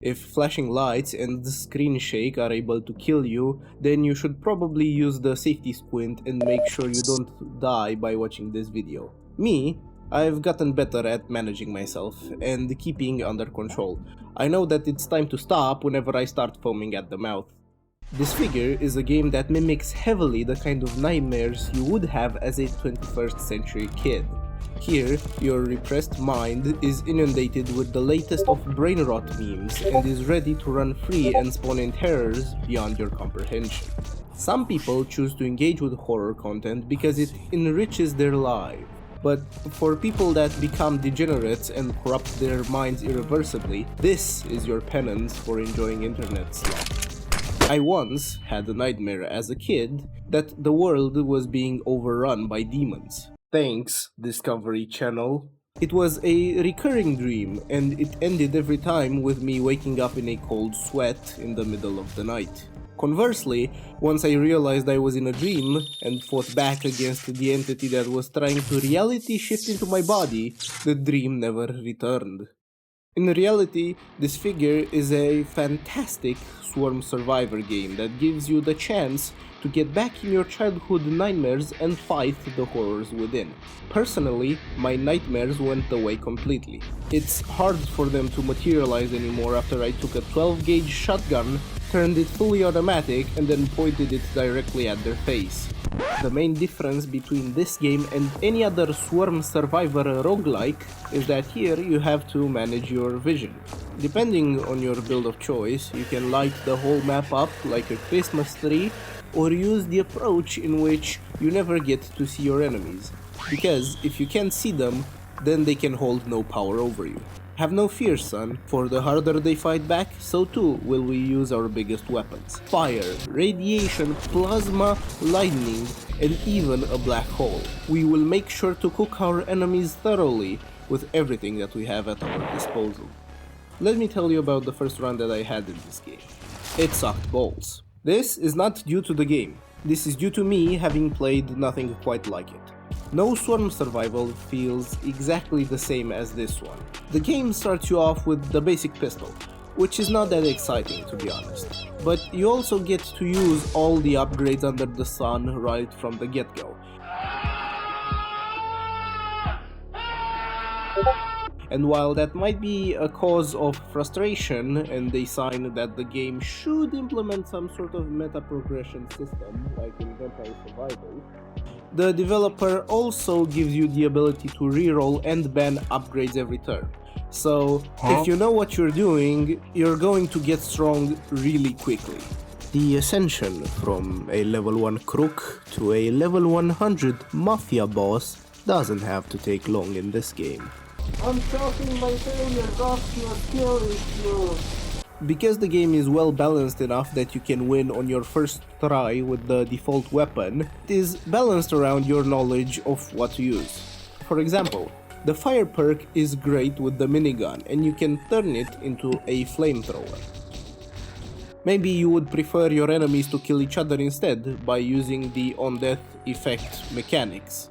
If flashing lights and screen shake are able to kill you, then you should probably use the safety squint and make sure you don't die by watching this video. Me, I've gotten better at managing myself and keeping under control. I know that it's time to stop whenever I start foaming at the mouth. Disfigure is a game that mimics heavily the kind of nightmares you would have as a 21st century kid. Here, your repressed mind is inundated with the latest of brain rot memes and is ready to run free and spawn in terrors beyond your comprehension. Some people choose to engage with horror content because it enriches their life. But for people that become degenerates and corrupt their minds irreversibly, this is your penance for enjoying internet slop. I once had a nightmare as a kid that the world was being overrun by demons. Thanks, Discovery Channel. It was a recurring dream, and it ended every time with me waking up in a cold sweat in the middle of the night. Conversely, once I realized I was in a dream and fought back against the entity that was trying to reality shift into my body, the dream never returned. In reality, Disfigure is a fantastic swarm survivor game that gives you the chance to get back in your childhood nightmares and fight the horrors within. Personally, my nightmares went away completely. It's hard for them to materialize anymore after I took a 12-gauge shotgun, turned it fully automatic, and then pointed it directly at their face. The main difference between this game and any other swarm survivor roguelike is that here you have to manage your vision. Depending on your build of choice, you can light the whole map up like a Christmas tree, or use the approach in which you never get to see your enemies, because if you can't see them, then they can hold no power over you. Have no fear, son, for the harder they fight back, so too will we use our biggest weapons. Fire, radiation, plasma, lightning, and even a black hole. We will make sure to cook our enemies thoroughly with everything that we have at our disposal. Let me tell you about the first run that I had in this game. It sucked balls. This is not due to the game. This is due to me having played nothing quite like it. No swarm survival feels exactly the same as this one. The game starts you off with the basic pistol, which is not that exciting to be honest, but you also get to use all the upgrades under the sun right from the get-go. And while that might be a cause of frustration and a sign that the game should implement some sort of meta progression system like in Vampire Survivors, the developer also gives you the ability to reroll and ban upgrades every turn. So, if you know what you're doing, you're going to get strong really quickly. The ascension from a level 1 crook to a level 100 mafia boss doesn't have to take long in this game. I'm chalking my failures off to a skill issue. Because the game is well balanced enough that you can win on your first try with the default weapon, it is balanced around your knowledge of what to use. For example, the fire perk is great with the minigun and you can turn it into a flamethrower. Maybe you would prefer your enemies to kill each other instead by using the on-death effect mechanics.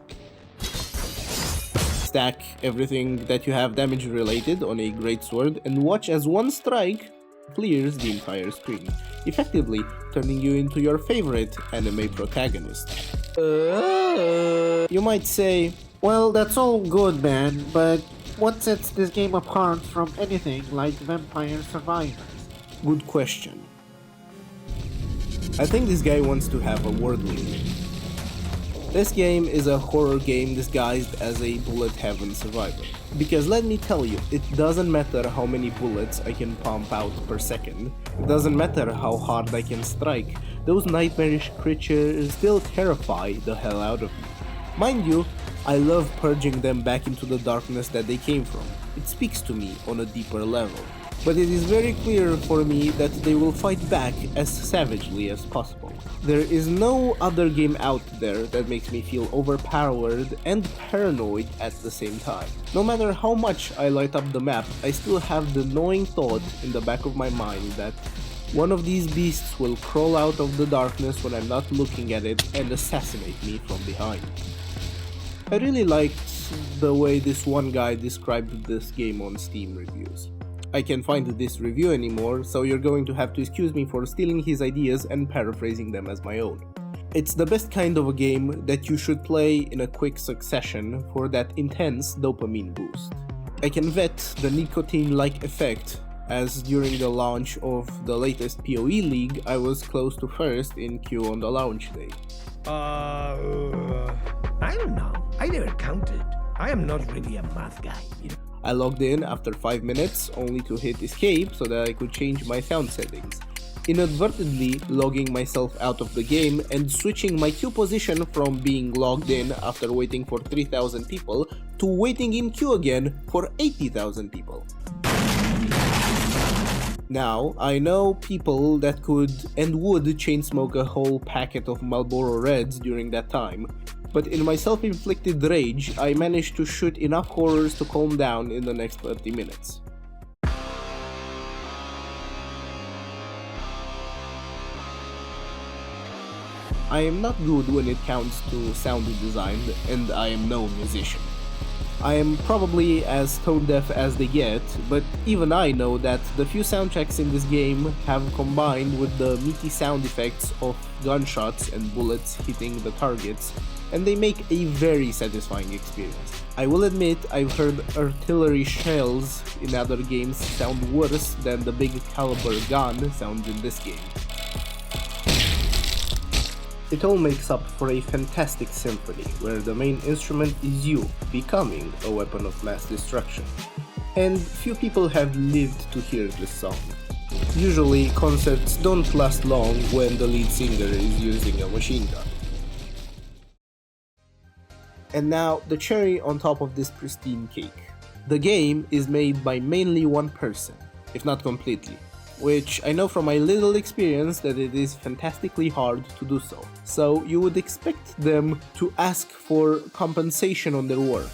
Stack everything that you have damage related on a greatsword and watch as one strike clears the entire screen, effectively turning you into your favorite anime protagonist. You might say, Well, that's all good, man, but what sets this game apart from anything like Vampire Survivors? good question. I think this guy wants to have a word limit. This game is a horror game disguised as a bullet heaven survivor. Because let me tell you, it doesn't matter how many bullets I can pump out per second, it doesn't matter how hard I can strike, those nightmarish creatures still terrify the hell out of me. Mind you, I love purging them back into the darkness that they came from. It speaks to me on a deeper level. But it is very clear for me that they will fight back as savagely as possible. There is no other game out there that makes me feel overpowered and paranoid at the same time. No matter how much I light up the map, I still have the gnawing thought in the back of my mind that one of these beasts will crawl out of the darkness when I'm not looking at it and assassinate me from behind. I really liked the way this one guy described this game on Steam reviews. I can't find this review anymore, so you're going to have to excuse me for stealing his ideas and paraphrasing them as my own. It's the best kind of a game that you should play in a quick succession for that intense dopamine boost. I can vet the nicotine-like effect, as during the launch of the latest PoE League, I was close to first in queue on the launch day. I don't know. I never counted. I am not really a math guy, you know. I logged in after 5 minutes, only to hit escape so that I could change my sound settings, inadvertently logging myself out of the game and switching my queue position from being logged in after waiting for 3,000 people to waiting in queue again for 80,000 people. Now, I know people that could and would chain smoke a whole packet of Marlboro Reds during that time, but in my self-inflicted rage, I managed to shoot enough horrors to calm down in the next 30 minutes. I am not good when it comes to sound design, and I am no musician. I am probably as tone deaf as they get, but even I know that the few soundtracks in this game have combined with the meaty sound effects of gunshots and bullets hitting the targets, and they make a very satisfying experience. I will admit I've heard artillery shells in other games sound worse than the big caliber gun sounds in this game. It all makes up for a fantastic symphony, where the main instrument is you, becoming a weapon of mass destruction. And few people have lived to hear this song. Usually, concerts don't last long when the lead singer is using a machine gun. And now, the cherry on top of this pristine cake. The game is made by mainly one person, if not completely, which I know from my little experience that it is fantastically hard to do so. So you would expect them to ask for compensation on their work.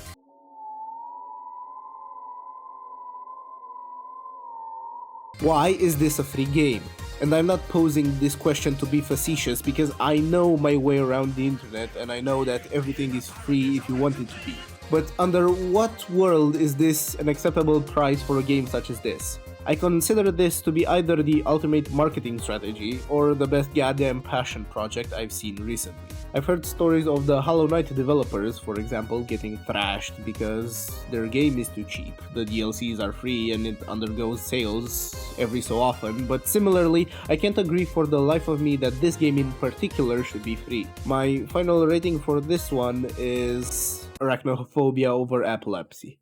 Why is this a free game? And I'm not posing this question to be facetious because I know my way around the internet and I know that everything is free if you want it to be. But under what world is this an acceptable price for a game such as this? I consider this to be either the ultimate marketing strategy or the best goddamn passion project I've seen recently. I've heard stories of the Hollow Knight developers, for example, getting thrashed because their game is too cheap. The DLCs are free and it undergoes sales every so often, but similarly, I can't agree for the life of me that this game in particular should be free. My final rating for this one is arachnophobia over epilepsy.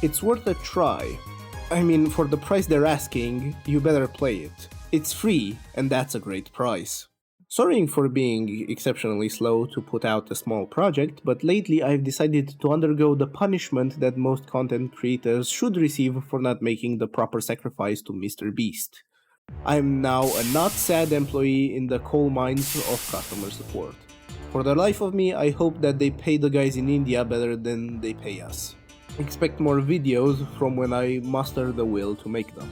It's worth a try. I mean, for the price they're asking, you better play it. It's free, and that's a great price. Sorry for being exceptionally slow to put out a small project, but lately I've decided to undergo the punishment that most content creators should receive for not making the proper sacrifice to Mr. Beast. I'm now a not sad employee in the coal mines of customer support. For the life of me, I hope that they pay the guys in India better than they pay us. Expect more videos from when I muster the will to make them.